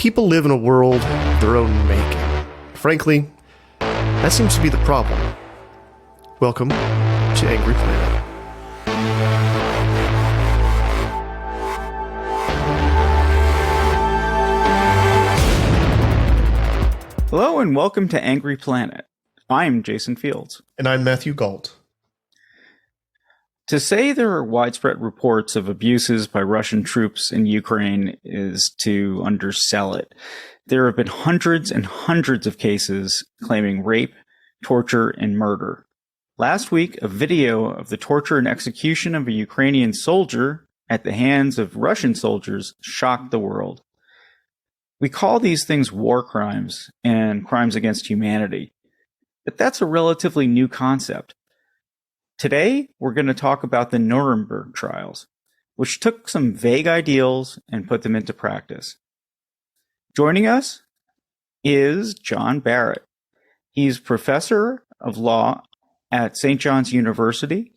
People live in a world of their own making. Frankly, that seems to be the problem. Welcome to Angry Planet. Hello and welcome to Angry Planet. I'm Jason Fields. And I'm Matthew Galt. To say there are widespread reports of abuses by Russian troops in Ukraine is to undersell it. There have been hundreds and hundreds of cases claiming rape, torture, and murder. Last week, a video of the torture and execution of a Ukrainian soldier at the hands of Russian soldiers shocked the world. We call these things war crimes and crimes against humanity, but that's a relatively new concept. Today, we're going to talk about the Nuremberg Trials, which took some vague ideals and put them into practice. Joining us is John Barrett. He's professor of law at St. John's University,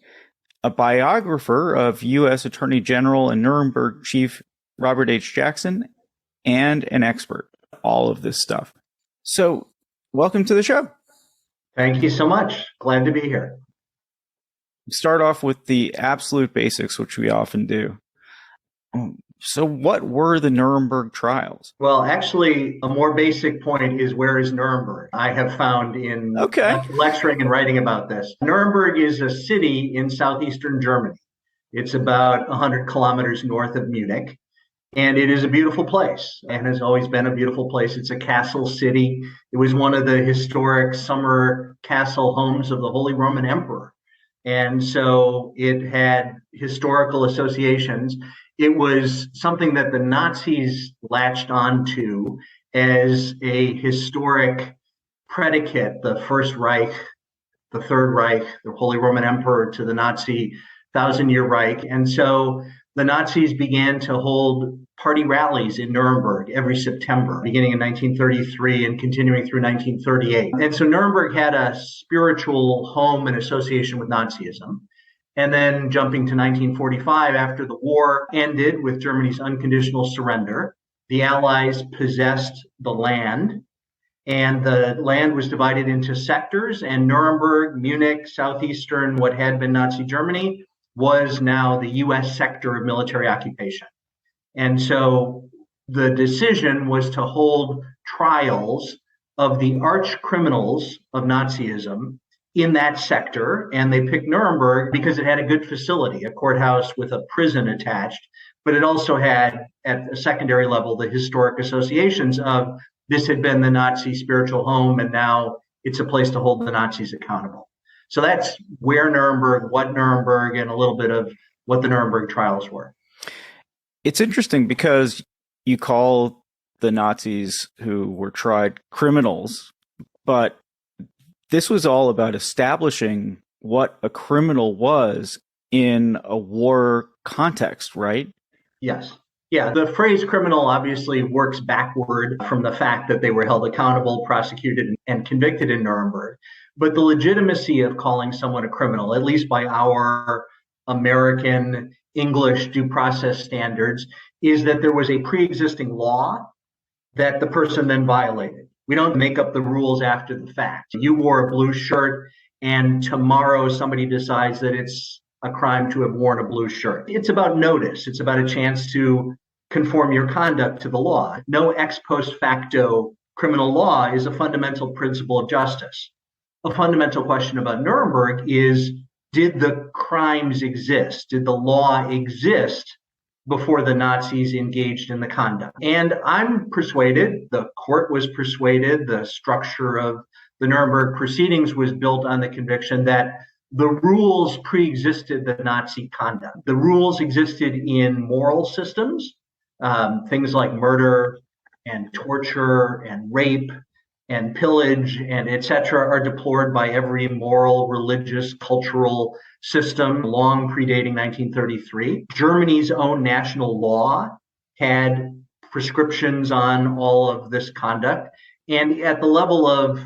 a biographer of U.S. Attorney General and Nuremberg Chief Robert H. Jackson, and an expert. All of this stuff. So, welcome to the show. Thank you so much. Glad to be here. Start off with the absolute basics, which we often do. So what were the Nuremberg Trials? Well, actually, a more basic point is, where is Nuremberg? I have found in lecturing and writing about this. Nuremberg is a city in southeastern Germany. It's about 100 kilometers north of Munich, and it is a beautiful place and has always been a beautiful place. It's a castle city. It was one of the historic summer castle homes of the Holy Roman Emperor. And so it had historical associations. It was something that the Nazis latched onto as a historic predicate, the First Reich, the Third Reich, the Holy Roman Emperor to the Nazi Thousand-Year Reich. And so the Nazis began to hold party rallies in Nuremberg every September, beginning in 1933 and continuing through 1938. And so Nuremberg had a spiritual home and association with Nazism. And then jumping to 1945, after the war ended with Germany's unconditional surrender, the Allies possessed the land, and the land was divided into sectors, and Nuremberg, Munich, southeastern, what had been Nazi Germany, was now the U.S. sector of military occupation. And so the decision was to hold trials of the arch criminals of Nazism in that sector. And they picked Nuremberg because it had a good facility, a courthouse with a prison attached. But it also had, at a secondary level, the historic associations of this had been the Nazi spiritual home, and now it's a place to hold the Nazis accountable. So that's where Nuremberg, what Nuremberg, and a little bit of what the Nuremberg trials were. It's interesting because you call the Nazis who were tried criminals, but this was all about establishing what a criminal was in a war context, right? Yes. Yeah, the phrase criminal obviously works backward from the fact that they were held accountable, prosecuted, and convicted in Nuremberg. But the legitimacy of calling someone a criminal, at least by our American English due process standards, is that there was a pre-existing law that the person then violated. We don't make up the rules after the fact. You wore a blue shirt, and tomorrow somebody decides that it's a crime to have worn a blue shirt. It's about notice. It's about a chance to conform your conduct to the law. No ex post facto criminal law is a fundamental principle of justice. A fundamental question about Nuremberg is, did the crimes exist? Did the law exist before the Nazis engaged in the conduct? And I'm persuaded, the court was persuaded, the structure of the Nuremberg proceedings was built on the conviction that the rules pre-existed the Nazi conduct. The rules existed in moral systems, things like murder and torture and rape and pillage and etc. are deplored by every moral, religious, cultural system long predating 1933. Germany's own national law had prescriptions on all of this conduct. And at the level of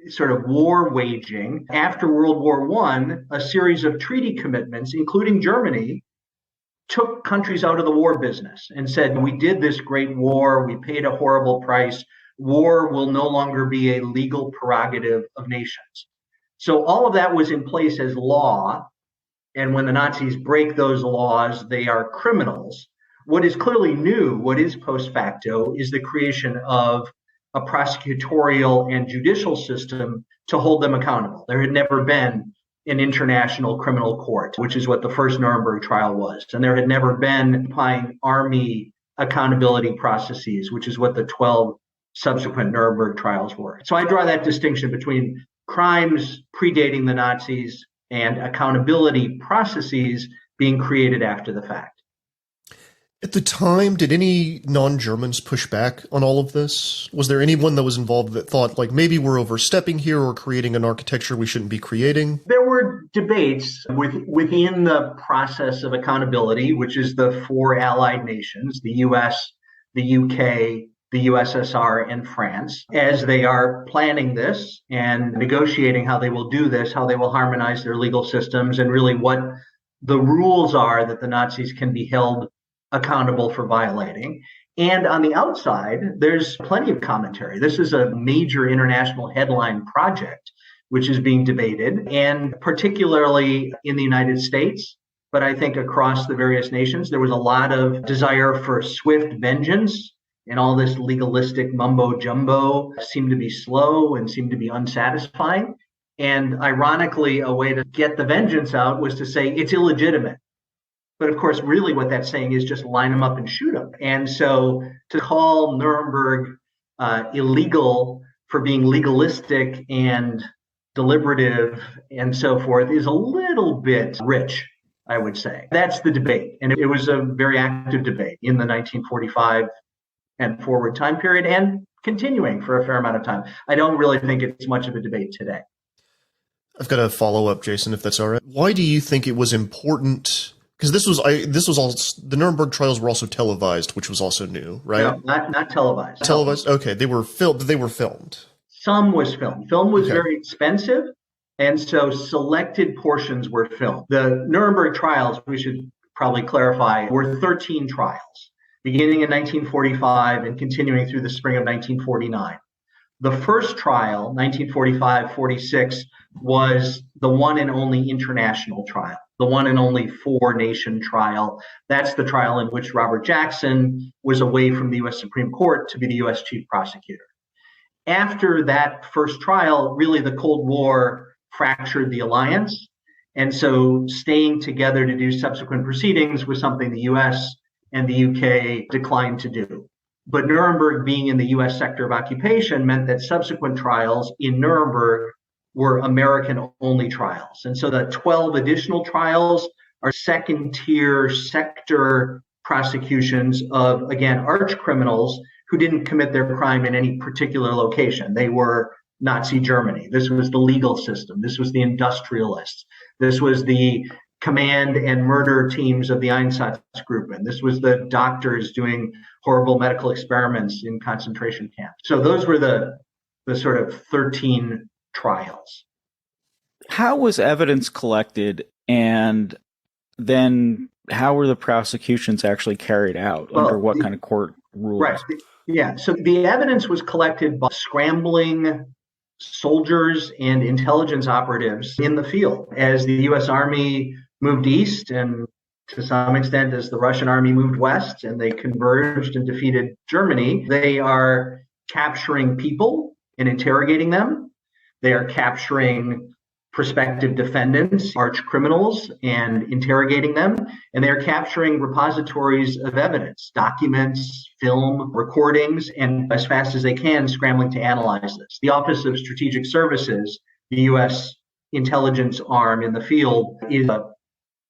sort of war waging, after World War I, a series of treaty commitments, including Germany, took countries out of the war business and said, we did this great war, we paid a horrible price. War will no longer be a legal prerogative of nations. So all of that was in place as law. And when the Nazis break those laws, they are criminals. What is clearly new, what is post facto, is the creation of a prosecutorial and judicial system to hold them accountable. There had never been an international criminal court, which is what the first Nuremberg trial was. And there had never been applying army accountability processes, which is what the 12 subsequent Nuremberg trials were. So I draw that distinction between crimes predating the Nazis and accountability processes being created after the fact. At the time, did any non-Germans push back on all of this? Was there anyone that was involved that thought, like, maybe we're overstepping here or creating an architecture we shouldn't be creating? There were debates within the process of accountability, which is the four allied nations, the US, the UK, the USSR, and France, as they are planning this and negotiating how they will do this, how they will harmonize their legal systems, and really what the rules are that the Nazis can be held accountable for violating. And on the outside, there's plenty of commentary. This is a major international headline project, which is being debated, and particularly in the United States, but I think across the various nations, there was a lot of desire for swift vengeance, and all this legalistic mumbo jumbo seemed to be slow and seemed to be unsatisfying. And ironically, a way to get the vengeance out was to say it's illegitimate. But of course, really what that's saying is just line them up and shoot them. And so to call Nuremberg illegal for being legalistic and deliberative and so forth is a little bit rich, I would say. That's the debate. And it was a very active debate in the 1945 and forward time period and continuing for a fair amount of time. I don't really think it's much of a debate today. I've got a follow-up, Jason, if that's all right. Why do you think it was important? Because this was all the Nuremberg trials were also televised, which was also new, right? No, not televised. Televised. Okay, they were filmed. Some was filmed. Film was very expensive, and so selected portions were filmed. The Nuremberg trials, we should probably clarify, were 13 trials, beginning in 1945 and continuing through the spring of 1949. The first trial, 1945-46, was the one and only international trial, the one and only four-nation trial. That's the trial in which Robert Jackson was away from the U.S. Supreme Court to be the U.S. Chief Prosecutor. After that first trial, really the Cold War fractured the alliance. And so staying together to do subsequent proceedings was something the U.S. and the UK declined to do. But Nuremberg being in the U.S. sector of occupation meant that subsequent trials in Nuremberg were American-only trials. And so the 12 additional trials are second-tier sector prosecutions of, again, arch criminals who didn't commit their crime in any particular location. They were Nazi Germany. This was the legal system. This was the industrialists. This was the command and murder teams of the Einsatzgruppen. This was the doctors doing horrible medical experiments in concentration camps. So those were the sort of 13 trials. How was evidence collected, and then how were the prosecutions actually carried out? Under what kind of court rules? Right. Yeah. So the evidence was collected by scrambling soldiers and intelligence operatives in the field as the U.S. Army moved east, and to some extent as the Russian army moved west, and they converged and defeated Germany. They are capturing people and interrogating them. They are capturing prospective defendants, arch criminals, and interrogating them. And they are capturing repositories of evidence, documents, film, recordings, and as fast as they can, scrambling to analyze this. The Office of Strategic Services, the U.S. intelligence arm in the field, is a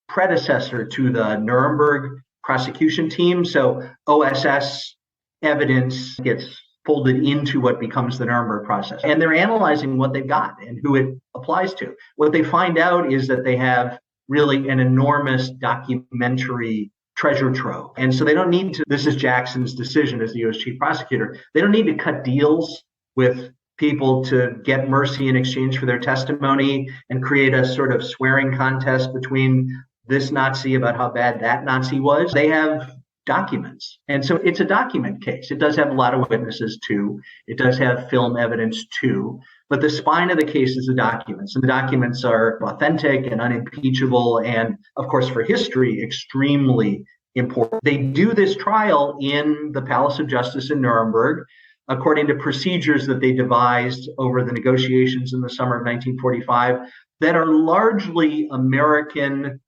predecessor to the Nuremberg prosecution team. So OSS evidence gets folded into what becomes the Nuremberg process. And they're analyzing what they've got and who it applies to. What they find out is that they have really an enormous documentary treasure trove. And so they don't need to, this is Jackson's decision as the U.S. Chief Prosecutor, they don't need to cut deals with people to get mercy in exchange for their testimony and create a sort of swearing contest between this Nazi, about how bad that Nazi was. They have documents. And so it's a document case. It does have a lot of witnesses too. It does have film evidence too. But the spine of the case is the documents. And the documents are authentic and unimpeachable. And of course, for history, extremely important. They do this trial in the Palace of Justice in Nuremberg, according to procedures that they devised over the negotiations in the summer of 1945 that are largely American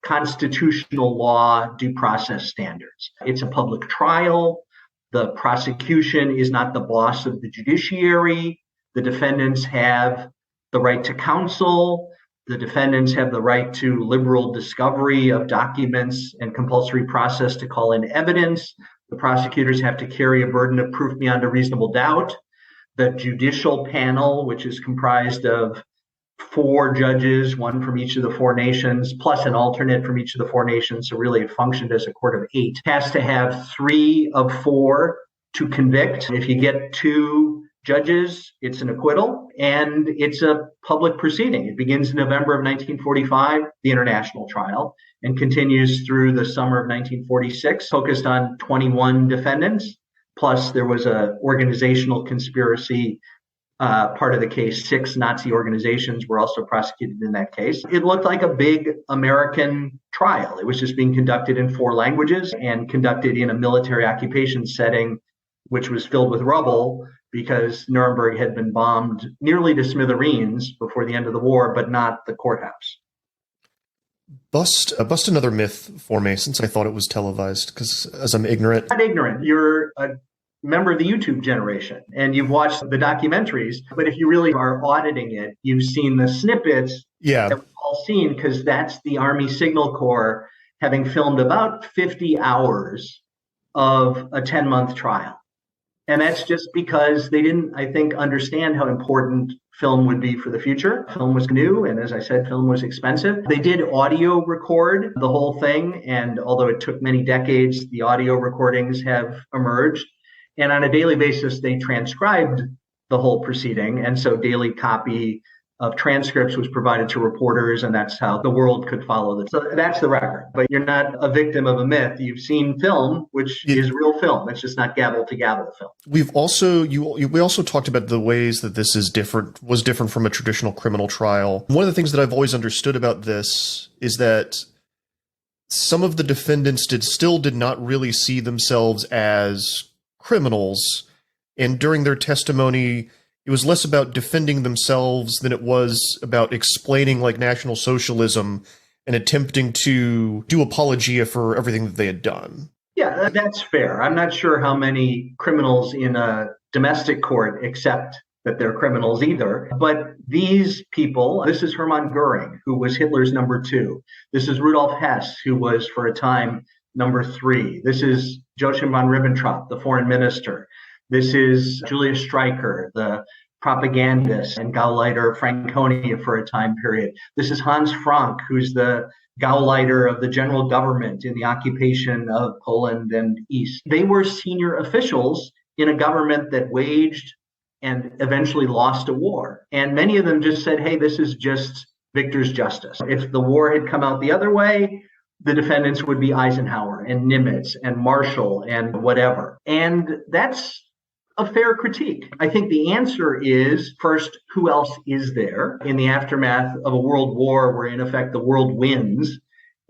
constitutional law due process standards. It's a public trial. The prosecution is not the boss of the judiciary. The defendants have the right to counsel. The defendants have the right to liberal discovery of documents and compulsory process to call in evidence. The prosecutors have to carry a burden of proof beyond a reasonable doubt. The judicial panel, which is comprised of 4 judges, 1 from each of the 4 nations, plus an alternate from each of the 4 nations, so really it functioned as a court of 8, has to have 3 of 4 to convict. If you get 2 judges, it's an acquittal, and it's a public proceeding. It begins in November of 1945, the international trial, and continues through the summer of 1946, focused on 21 defendants. Plus, there was an organizational conspiracy part of the case. 6 Nazi organizations were also prosecuted in that case. It looked like a big American trial. It was just being conducted in 4 languages and conducted in a military occupation setting, which was filled with rubble because Nuremberg had been bombed nearly to smithereens before the end of the war, but not the courthouse. Bust another myth for me, since I thought it was televised, because as I'm ignorant. Not ignorant. You're a member of the YouTube generation and you've watched the documentaries, but if you really are auditing it, you've seen the snippets that we've all seen, because that's the Army Signal Corps having filmed about 50 hours of a 10-month trial. And that's just because they didn't, I think, understand how important film would be for the future. Film was new, and as I said, film was expensive. They did audio record the whole thing, and although it took many decades, the audio recordings have emerged. And on a daily basis, they transcribed the whole proceeding, and so daily copy of transcripts was provided to reporters, and that's how the world could follow this. So that's the record. But you're not a victim of a myth. You've seen film, which is real film. It's just not gavel to gavel film. We also talked about the ways that this was different from a traditional criminal trial. One of the things that I've always understood about this is that some of the defendants did not really see themselves as criminals, and during their testimony, it was less about defending themselves than it was about explaining like National Socialism and attempting to do apologia for everything that they had done. Yeah, that's fair. I'm not sure how many criminals in a domestic court accept that they're criminals either. But these people, this is Hermann Goering, who was Hitler's number 2. This is Rudolf Hess, who was for a time number 3. This is Joachim von Ribbentrop, the foreign minister. This is Julius Streicher, the propagandist and Gauleiter of Franconia for a time period. This is Hans Frank, who's the Gauleiter of the general government in the occupation of Poland and East. They were senior officials in a government that waged and eventually lost a war. And many of them just said, hey, this is just victor's justice. If the war had come out the other way, the defendants would be Eisenhower and Nimitz and Marshall and whatever. And that's a fair critique. I think the answer is, first, who else is there in the aftermath of a world war where, in effect, the world wins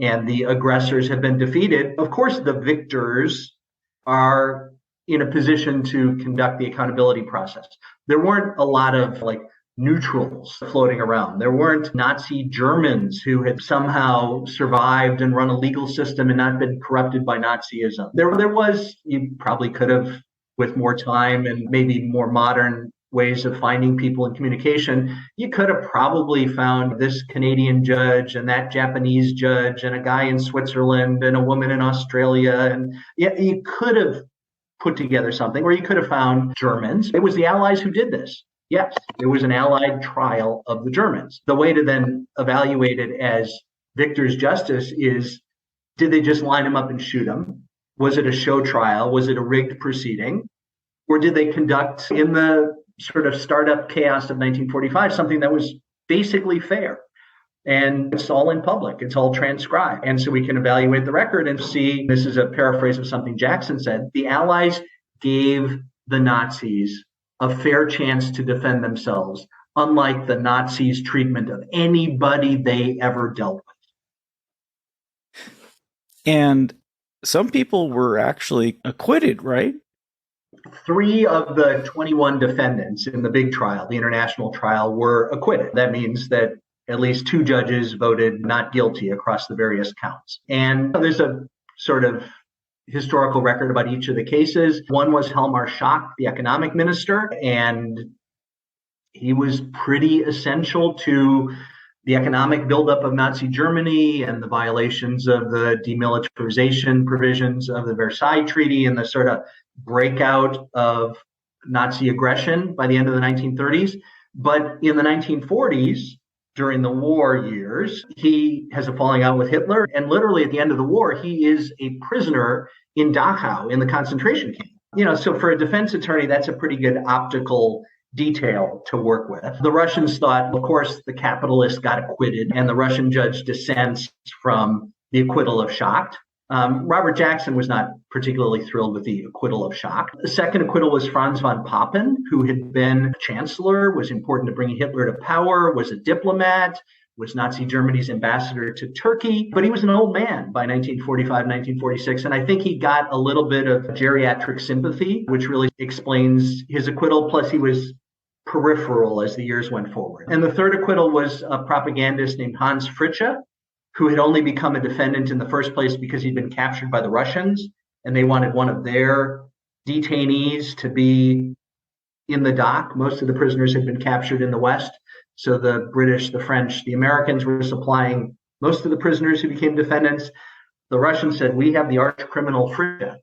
and the aggressors have been defeated? Of course, the victors are in a position to conduct the accountability process. There weren't a lot of neutrals floating around. There weren't Nazi Germans who had somehow survived and run a legal system and not been corrupted by Nazism. There was, you probably could have, with more time and maybe more modern ways of finding people in communication, you could have probably found this Canadian judge and that Japanese judge and a guy in Switzerland and a woman in Australia. And yeah, you could have put together something, or you could have found Germans. It was the Allies who did this. Yes, it was an Allied trial of the Germans. The way to then evaluate it as victor's justice is, did they just line them up and shoot them? Was it a show trial? Was it a rigged proceeding? Or did they conduct, in the sort of startup chaos of 1945, something that was basically fair? And it's all in public. It's all transcribed. And so we can evaluate the record and see, this is a paraphrase of something Jackson said, the Allies gave the Nazis a fair chance to defend themselves, unlike the Nazis' treatment of anybody they ever dealt with. And some people were actually acquitted, right? 3 of the 21 defendants in the big trial, the international trial, were acquitted. That means that at least 2 judges voted not guilty across the various counts. And there's a sort of historical record about each of the cases. One was Helmar Schacht, the economic minister, and he was pretty essential to the economic buildup of Nazi Germany and the violations of the demilitarization provisions of the Versailles Treaty and the sort of breakout of Nazi aggression by the end of the 1930s. But in the 1940s, during the war years, he has a falling out with Hitler. And literally at the end of the war, he is a prisoner in Dachau in the concentration camp. So for a defense attorney, that's a pretty good optical detail to work with. The Russians thought, of course, the capitalist got acquitted, and the Russian judge dissents from the acquittal of Schacht. Robert Jackson was not particularly thrilled with the acquittal of Schacht. The second acquittal was Franz von Papen, who had been chancellor, was important to bringing Hitler to power, was a diplomat, was Nazi Germany's ambassador to Turkey, but he was an old man by 1945, 1946, and I think he got a little bit of geriatric sympathy, which really explains his acquittal, plus he was peripheral as the years went forward. And the third acquittal was a propagandist named Hans Fritzsche, who had only become a defendant in the first place because he'd been captured by the Russians, and they wanted one of their detainees to be in the dock. Most of the prisoners had been captured in the West, so the British, the French, the Americans were supplying most of the prisoners who became defendants. The Russians said, we have the arch criminal Fritzsche.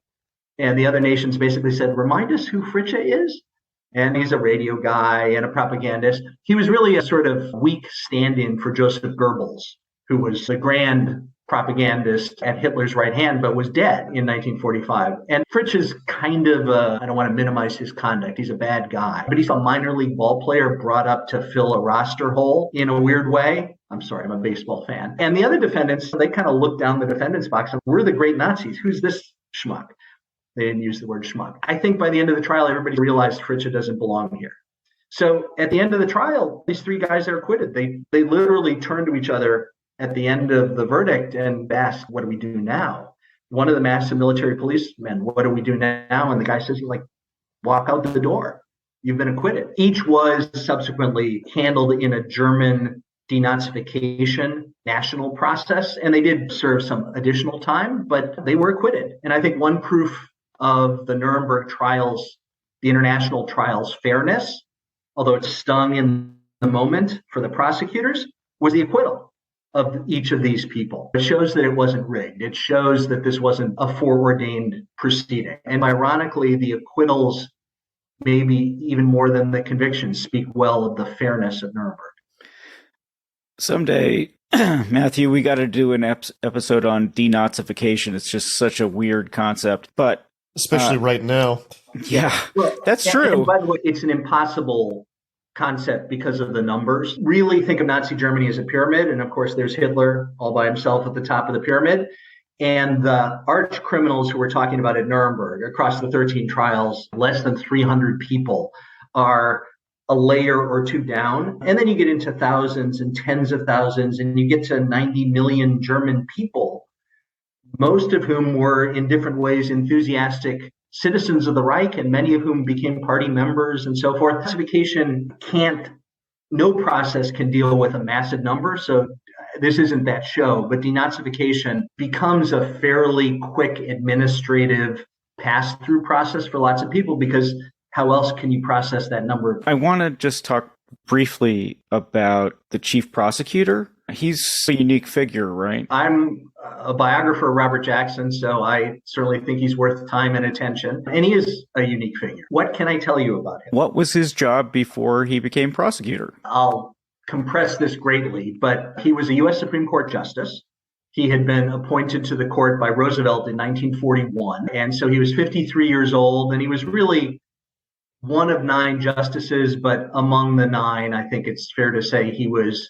And the other nations basically said, remind us who Fritzsche is? And he's a radio guy and a propagandist. He was really a sort of weak stand-in for Joseph Goebbels, who was a grand propagandist at Hitler's right hand, but was dead in 1945. And Fritsch is kind of I don't want to minimize his conduct. He's a bad guy, but he's a minor league ball player brought up to fill a roster hole in a weird way. I'm sorry, I'm a baseball fan. And the other defendants, they kind of looked down the defendant's box and we're the great Nazis. Who's this schmuck? They didn't use the word schmuck. I think by the end of the trial, everybody realized Fritzsche doesn't belong here. So at the end of the trial, these 3 guys are acquitted. They literally turned to each other at the end of the verdict and asked, what do we do now? One of the massive military policemen, what do we do now? And the guy says, walk out the door. You've been acquitted. Each was subsequently handled in a German denazification national process, and they did serve some additional time, but they were acquitted. And I think one proof of the Nuremberg trials, the international trials' fairness, although it stung in the moment for the prosecutors, was the acquittal of each of these people. It shows that it wasn't rigged. It shows that this wasn't a foreordained proceeding. And ironically, the acquittals, maybe even more than the convictions, speak well of the fairness of Nuremberg. Someday, Matthew, we got to do an episode on denazification. It's just such a weird concept, but especially right now. Yeah, well, that's true. And by the way, it's an impossible concept because of the numbers. Really think of Nazi Germany as a pyramid. And of course, there's Hitler all by himself at the top of the pyramid. And the arch criminals who we're talking about at Nuremberg, across the 13 trials, less than 300 people are a layer or 2 down. And then you get into thousands and tens of thousands, and you get to 90 million German people, most of whom were in different ways enthusiastic citizens of the Reich, and many of whom became party members and so forth. Classification no process can deal with a massive number. So this isn't that show, but denazification becomes a fairly quick administrative pass-through process for lots of people, because how else can you process that number? I want to just talk briefly about the chief prosecutor. He's a unique figure, right? I'm a biographer of Robert Jackson, so I certainly think he's worth time and attention. And he is a unique figure. What can I tell you about him? What was his job before he became prosecutor? I'll compress this greatly, but he was a U.S. Supreme Court justice. He had been appointed to the court by Roosevelt in 1941. And so he was 53 years old, and he was really one of 9 justices, but among the 9, I think it's fair to say he was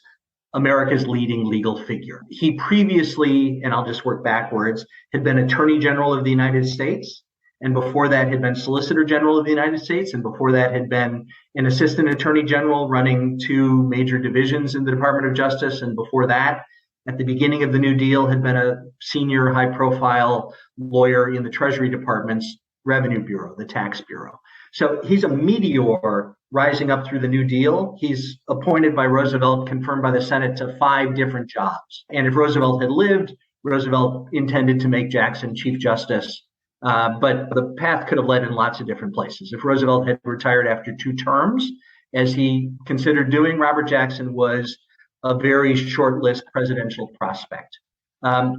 America's leading legal figure. He previously, and I'll just work backwards, had been Attorney General of the United States. And before that had been Solicitor General of the United States. And before that had been an Assistant Attorney General running 2 major divisions in the Department of Justice. And before that, at the beginning of the New Deal, had been a senior high-profile lawyer in the Treasury Department's Revenue Bureau, the Tax Bureau. So he's a meteor rising up through the New Deal. He's appointed by Roosevelt, confirmed by the Senate, to 5 different jobs. And if Roosevelt had lived, Roosevelt intended to make Jackson Chief Justice. But the path could have led in lots of different places. If Roosevelt had retired after 2 terms, as he considered doing, Robert Jackson was a very short-list presidential prospect.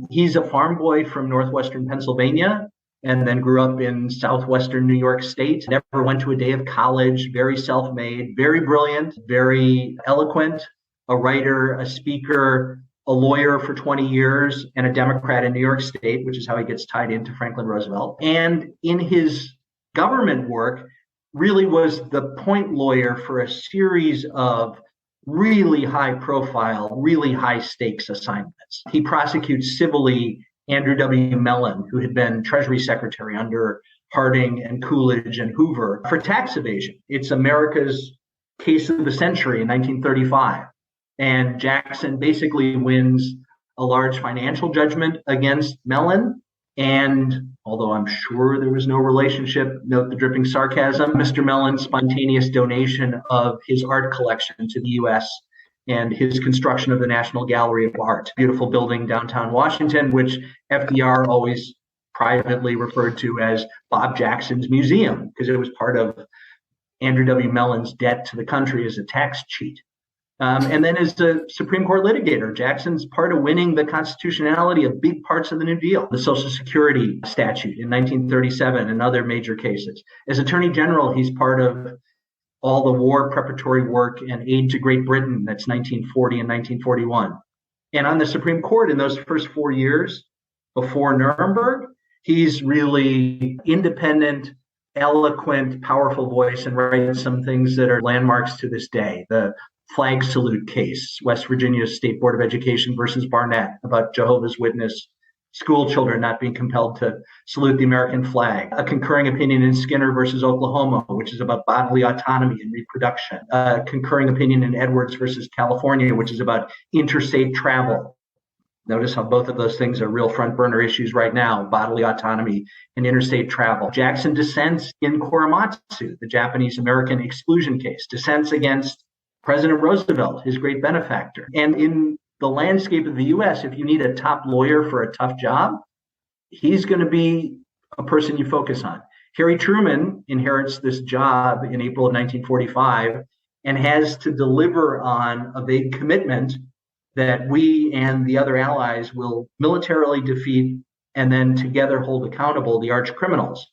He's a farm boy from northwestern Pennsylvania, and then grew up in southwestern New York State. Never went to a day of college, very self-made, very brilliant, very eloquent, a writer, a speaker, a lawyer for 20 years, and a Democrat in New York State, which is how he gets tied into Franklin Roosevelt. And in his government work, really was the point lawyer for a series of really high profile, really high stakes assignments. He prosecutes civilly Andrew W. Mellon, who had been Treasury Secretary under Harding and Coolidge and Hoover, for tax evasion. It's America's case of the century in 1935. And Jackson basically wins a large financial judgment against Mellon. And although I'm sure there was no relationship, note the dripping sarcasm, Mr. Mellon's spontaneous donation of his art collection to the U.S. and his construction of the National Gallery of Art, beautiful building downtown Washington, which FDR always privately referred to as Bob Jackson's Museum, because it was part of Andrew W. Mellon's debt to the country as a tax cheat. And then as the Supreme Court litigator, Jackson's part of winning the constitutionality of big parts of the New Deal, the Social Security statute in 1937 and other major cases. As Attorney General, he's part of all the war preparatory work and aid to Great Britain, that's 1940 and 1941. And on the Supreme Court in those first 4 years before Nuremberg, he's really independent, eloquent, powerful voice, and writes some things that are landmarks to this day. The flag salute case, West Virginia State Board of Education versus Barnett, about Jehovah's Witness school children not being compelled to salute the American flag. A concurring opinion in Skinner versus Oklahoma, which is about bodily autonomy and reproduction. A concurring opinion in Edwards versus California, which is about interstate travel. Notice how both of those things are real front burner issues right now, bodily autonomy and interstate travel. Jackson dissents in Korematsu, the Japanese-American exclusion case, dissents against President Roosevelt, his great benefactor. And in the landscape of the U.S., if you need a top lawyer for a tough job, he's going to be a person you focus on. Harry Truman inherits this job in April of 1945 and has to deliver on a big commitment that we and the other allies will militarily defeat and then together hold accountable the arch criminals.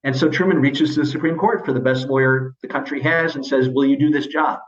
And so Truman reaches to the Supreme Court for the best lawyer the country has and says, will you do this job?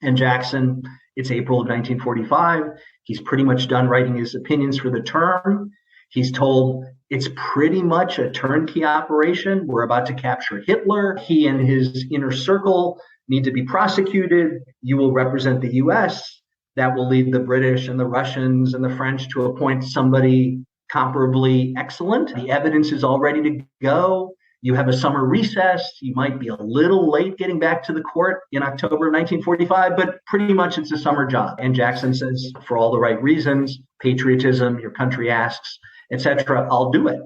And Jackson, it's April of 1945. He's pretty much done writing his opinions for the term. He's told it's pretty much a turnkey operation. We're about to capture Hitler. He and his inner circle need to be prosecuted. You will represent the U.S. That will lead the British and the Russians and the French to appoint somebody comparably excellent. The evidence is all ready to go. You have a summer recess. You might be a little late getting back to the court in October of 1945, but pretty much it's a summer job. And Jackson says, for all the right reasons, patriotism, your country asks, etc., I'll do it.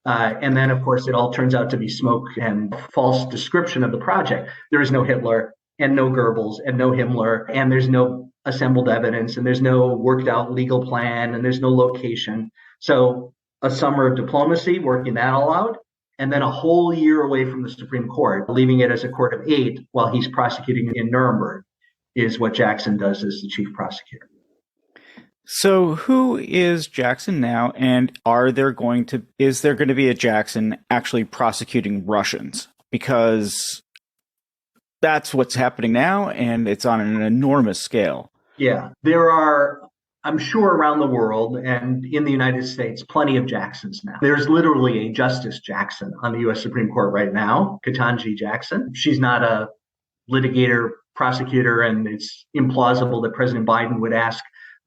And then, of course, it all turns out to be smoke and false description of the project. There is no Hitler and no Goebbels and no Himmler, and there's no assembled evidence, and there's no worked out legal plan, and there's no location. So a summer of diplomacy, working that all out, and then a whole year away from the Supreme Court, leaving it as a court of 8 while he's prosecuting in Nuremberg, is what Jackson does as the chief prosecutor. So who is Jackson now, and is there going to be a Jackson actually prosecuting Russians? Because that's what's happening now, and it's on an enormous scale. Yeah, there are, I'm sure around the world and in the United States, plenty of Jacksons now. There's literally a Justice Jackson on the U.S. Supreme Court right now, Ketanji Jackson. She's not a litigator prosecutor, and it's implausible that President Biden would ask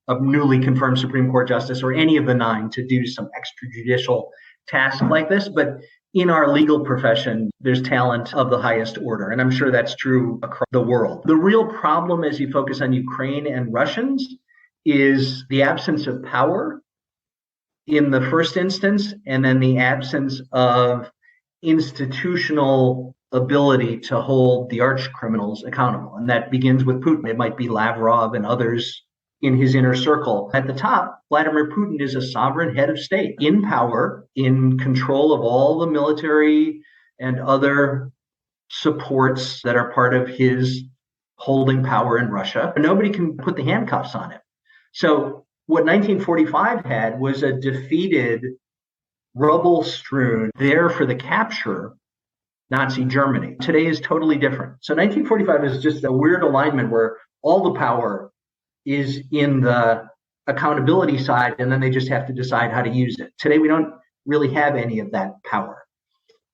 a newly confirmed Supreme Court justice or any of the 9 to do some extrajudicial task like this. But in our legal profession, there's talent of the highest order, and I'm sure that's true across the world. The real problem as you focus on Ukraine and Russians is the absence of power in the first instance, and then the absence of institutional ability to hold the arch criminals accountable. And that begins with Putin. It might be Lavrov and others in his inner circle. At the top, Vladimir Putin is a sovereign head of state in power, in control of all the military and other supports that are part of his holding power in Russia. Nobody can put the handcuffs on him. So what 1945 had was a defeated, rubble-strewn, there for the capture Nazi Germany. Today is totally different. So 1945 is just a weird alignment where all the power is in the accountability side, and then they just have to decide how to use it. Today, we don't really have any of that power.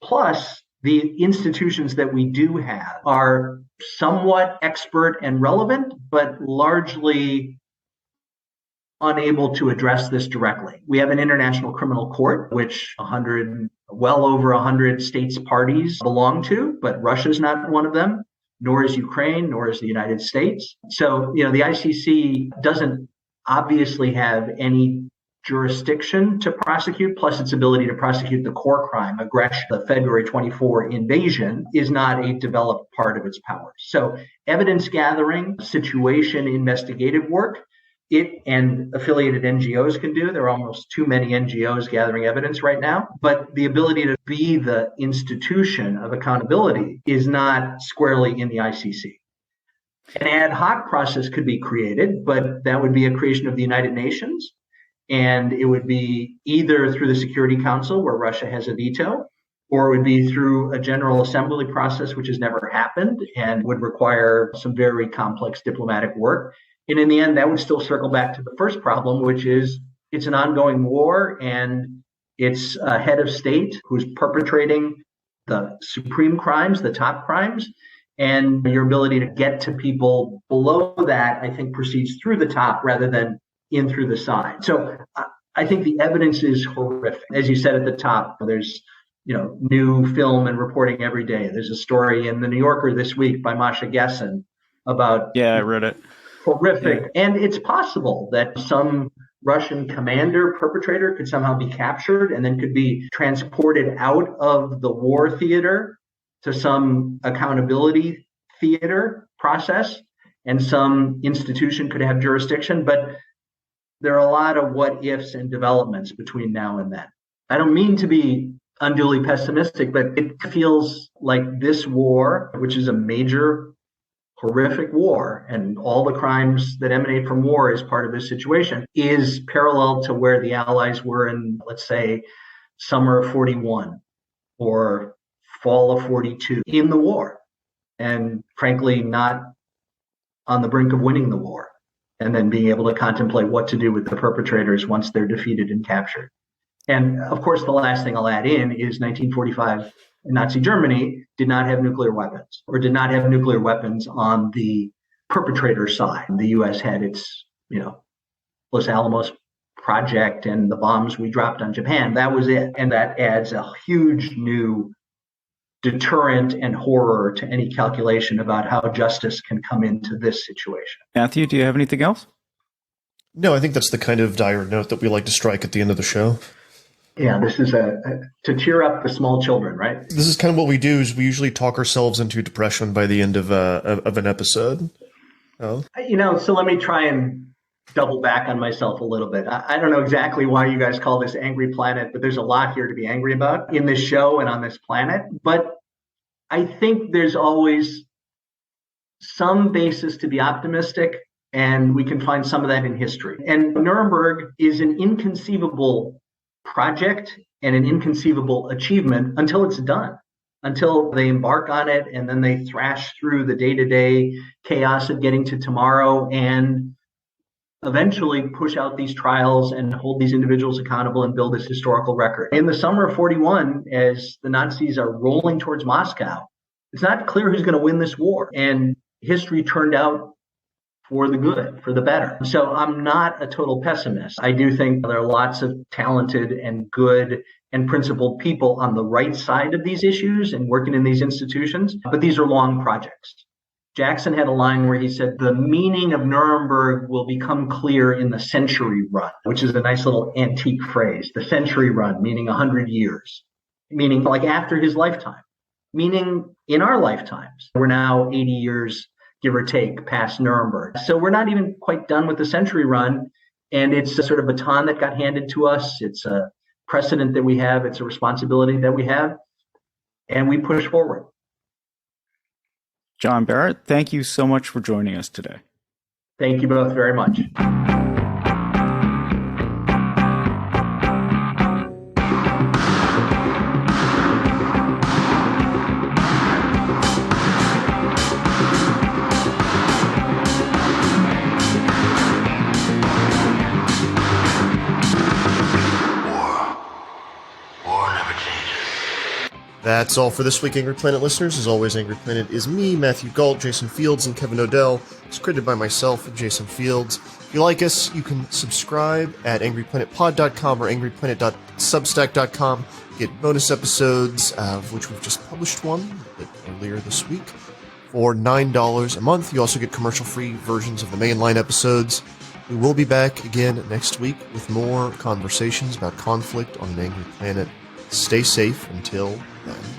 Plus, the institutions that we do have are somewhat expert and relevant, but largely unable to address this directly. We have an international criminal court, which well over 100 states parties belong to, but Russia's not one of them, nor is Ukraine, nor is the United States. So, the ICC doesn't obviously have any jurisdiction to prosecute, plus its ability to prosecute the core crime, aggression, the February 24 invasion, is not a developed part of its powers. So evidence gathering, situation investigative work, it and affiliated NGOs can do. There are almost too many NGOs gathering evidence right now. But the ability to be the institution of accountability is not squarely in the ICC. An ad hoc process could be created, but that would be a creation of the United Nations. And it would be either through the Security Council, where Russia has a veto, or it would be through a General Assembly process, which has never happened and would require some very complex diplomatic work. And in the end, that would still circle back to the first problem, which is it's an ongoing war and it's a head of state who's perpetrating the supreme crimes, the top crimes. And your ability to get to people below that, I think, proceeds through the top rather than in through the side. So I think the evidence is horrific. As you said at the top, there's new film and reporting every day. There's a story in the New Yorker this week by Masha Gessen about I read it. Horrific. Yeah. And it's possible that some Russian commander, perpetrator could somehow be captured and then could be transported out of the war theater to some accountability theater process, and some institution could have jurisdiction. But there are a lot of what ifs and developments between now and then. I don't mean to be unduly pessimistic, but it feels like this war, which is a major, horrific war, and all the crimes that emanate from war is part of this situation, is parallel to where the Allies were in, let's say, summer of 41 or fall of 42 in the war, and frankly, not on the brink of winning the war, and then being able to contemplate what to do with the perpetrators once they're defeated and captured. And of course, the last thing I'll add in is 1945, Nazi Germany did not have nuclear weapons, or did not have nuclear weapons on the perpetrator side. The U.S. had its, Los Alamos project and the bombs we dropped on Japan. That was it. And that adds a huge new deterrent and horror to any calculation about how justice can come into this situation. Matthew, do you have anything else? No, I think that's the kind of dire note that we like to strike at the end of the show. Yeah, this is to cheer up the small children, right? This is kind of what we do. Is we usually talk ourselves into depression by the end of an episode. Oh. So let me try and double back on myself a little bit. I don't know exactly why you guys call this Angry Planet, but there's a lot here to be angry about in this show and on this planet. But I think there's always some basis to be optimistic, and we can find some of that in history. And Nuremberg is an inconceivable project and an inconceivable achievement until it's done, until they embark on it and then they thrash through the day-to-day chaos of getting to tomorrow and eventually push out these trials and hold these individuals accountable and build this historical record. In the summer of 41, as the Nazis are rolling towards Moscow, it's not clear who's going to win this war. And history turned out for the good, for the better. So I'm not a total pessimist. I do think there are lots of talented and good and principled people on the right side of these issues and working in these institutions, but these are long projects. Jackson had a line where he said, the meaning of Nuremberg will become clear in the century run, which is a nice little antique phrase. The century run, meaning 100 years, meaning like after his lifetime, meaning in our lifetimes. We're now 80 years, give or take, past Nuremberg. So we're not even quite done with the century run. And it's a sort of baton that got handed to us. It's a precedent that we have. It's a responsibility that we have. And we push forward. John Barrett, thank you so much for joining us today. Thank you both very much. That's all for this week, Angry Planet listeners. As always, Angry Planet is me, Matthew Galt, Jason Fields, and Kevin Odell. It's created by myself, Jason Fields. If you like us, you can subscribe at angryplanetpod.com or angryplanet.substack.com. Get bonus episodes, of which we've just published one a bit earlier this week, for $9 a month. You also get commercial-free versions of the mainline episodes. We will be back again next week with more conversations about conflict on an angry planet. Stay safe until then.